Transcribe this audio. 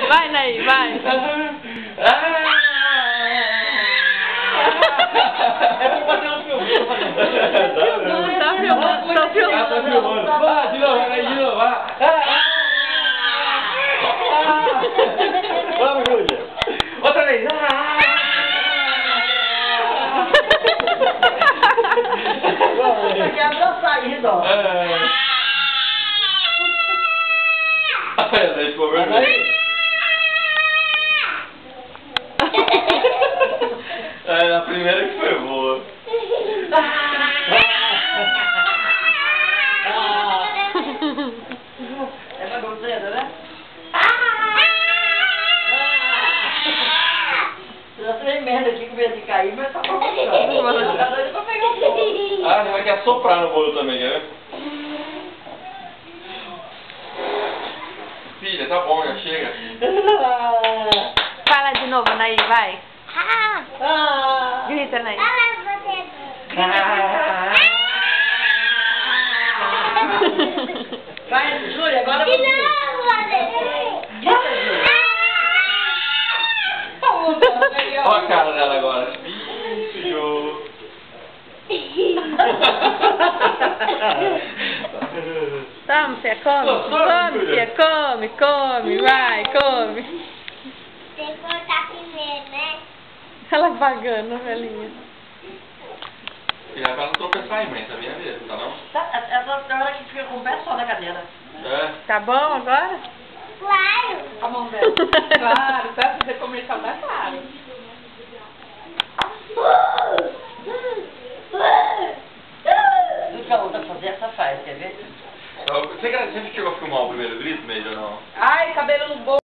Vai, Ney, vai. É pra fazer um filme. Tá filmando, tá filmando. Tá filmando. Vai, de novo, vai, de novo, vai. Vamos, Júlia. Outra vez. Isso aqui é a saída, ó. Daí ficou vermelho. A primeira que foi boa. É bagunceira, né? Eu tenho merda aqui com medo de cair, mas tá procurando. Tá doido pra pegar o bolo. Ah, você vai querer soprar no bolo também, quer ver? Filha, tá bom, já chega. Fala de novo, Ney, vai. Grita, Ney. Vai, Júlia, agora você. Olha a cara dela agora. Bicho. Toma, Fia, come. Come, Fia, come, come, vai, come. Tem que cortar primeiro, né? Ela vagando, velhinha. Filha, pra não tropeçar em mãe, sabia mesmo, tá não? Essa hora que fica com o pé só na cadeira. É. Tá bom agora? Claro. A mão dela. Claro, pra fazer comercial tá claro. Tudo que a outra fazer, essa faz, quer ver? Você chegou a filmar o primeiro grito, mesmo ou não? Ah,